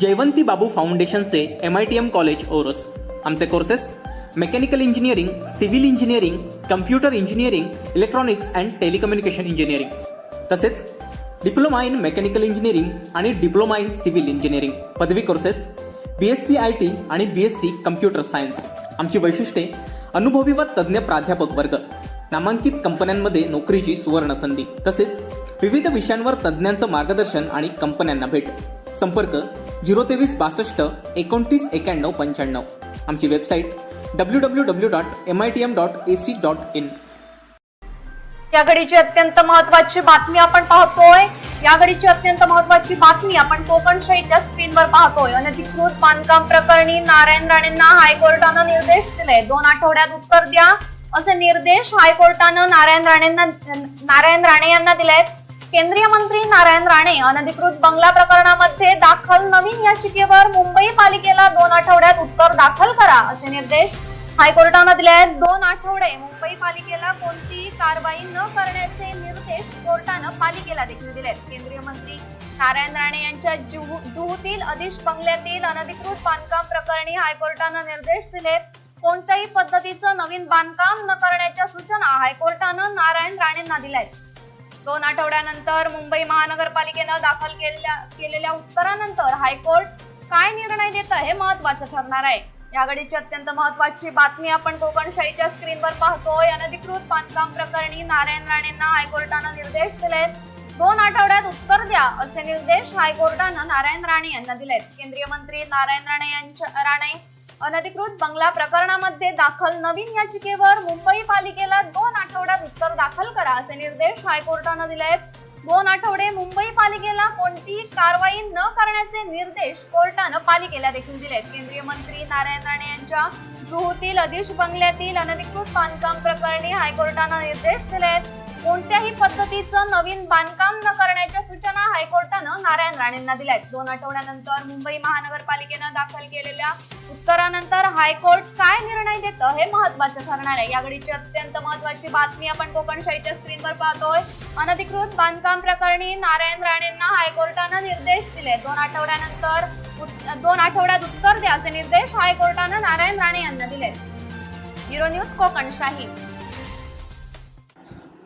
जयवंती बाबू फाउंडेशनचे MITM college Oros. आमचे courses mechanical engineering, civil engineering, computer engineering, electronics and telecommunication engineering, तसेच diploma in mechanical engineering आणि diploma in civil engineering पदवी courses, BSc IT आणि BSc computer science. आमची वैशिष्ट्ये: अनुभवी व तज्ज्ञ प्राध्यापक वर्ग, नामांकित कंपन्यांमध्ये नोकरीची सुवर्ण संधी, तसेच विविध विषयांवर तज्ज्ञांचं मार्गदर्शन आणि कंपन्यांना भेट. संपर्क 02362 29 91 95. आमची वेबसाईट www.mitm.ac.in. या घडीची अत्यंत महत्त्वाची बातमी आपण पाहतोय. या घडीची अत्यंत महत्त्वाची बातमी आपण कोकणशाहीच्या स्क्रीनवर पाहतोय. अनधिकृत बांधकाम प्रकरणी नारायण राणेंना हायकोर्टानं निर्देश दिले. 2 आठवड्यात उत्तर द्या असे निर्देश हायकोर्टानं नारायण राणे यांना दिलेत. केंद्रीय मंत्री नारायण राणे अनधिकृत बंगला प्रकरणामध्ये दाखल नवीन याचिकेवर मुंबई पालिकेला 2 आठवड्यात उत्तर दाखल करा असे निर्देश हायकोर्टानं दिले आहेत. 2 आठवडे मुंबई पालिकेला कोणतीही कारवाई न करण्याचे निर्देश कोर्टानं पालिकेला देखील दिलेत. केंद्रीय मंत्री नारायण राणे यांच्या जुहूतील अदिश बंगल्यातील अनधिकृत बांधकाम प्रकरणी हायकोर्टानं निर्देश दिलेत. कोणत्याही पद्धतीचं नवीन बांधकाम न करण्याच्या सूचना हायकोर्टानं नारायण राणेंना दिल्यात. 2 आठवड्यानंतर मुंबई महानगरपालिकेनं दाखल केलेल्या उत्तरानंतर हायकोर्ट काय निर्णय देत हे महत्त्वाचं ठरणार आहे. या घडीची अत्यंत महत्त्वाची बातमी आपण कोकणशाहीच्या स्क्रीनवर पाहतोय. अनधिकृत बांधकाम प्रकरणी नारायण राणेंना हायकोर्टानं निर्देश दिलेत. 2 आठवड्यात उत्तर द्या असे निर्देश हायकोर्टानं नारायण राणे यांना दिलेत. केंद्रीय मंत्री नारायण राणे अनधिकृत बंगला प्रकरणामध्ये दाखल नवीन याचिकेवर मुंबई पालिकेला 2 आठवड्यात उत्तर दाखल करा असे निर्देश हायकोर्टानं दिलेत. 2 आठवडे मुंबई पालिकेला कोणतीही कारवाई न करण्याचे निर्देश कोर्टानं पालिकेला देखील दिलेत. केंद्रीय मंत्री नारायण राणे यांच्या जुहूतील अदिश बंगल्यातील अनधिकृत बांधकाम प्रकरणी हायकोर्टानं निर्देश दिलेत. कोणत्याही पद्धतीचं नवीन बांधकाम न करण्याच्या सूचना हायकोर्टानं नारायण राणेंना दिल्यात. 2 आठवड्यानंतर मुंबई महानगरपालिकेनं दाखल केलेल्या उत्तरानंतर हायकोर्ट काय निर्णय देतं हे महत्त्वाचं ठरणार आहे. या घडीची अत्यंत महत्त्वाची बातमी आपण कोकणशाहीच्या स्क्रीनवर पाहतोय. अनधिकृत बांधकाम प्रकरणी नारायण राणेंना हायकोर्टानं निर्देश दिले. 2 आठवड्यात उत्तर द्या असे निर्देश हायकोर्टानं नारायण राणे यांना दिले. Bureau news Kokanshahi.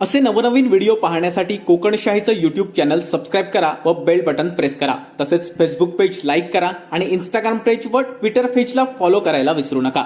असे नवनवीन व्हिडिओ पाहण्यासाठी कोकणशाहीचं YouTube चॅनल सबस्क्राईब करा व बेल बटन प्रेस करा. तसेच फेसबुक पेज लाईक करा आणि इंस्टाग्राम पेज व ट्विटर पेजला फॉलो करायला विसरू नका.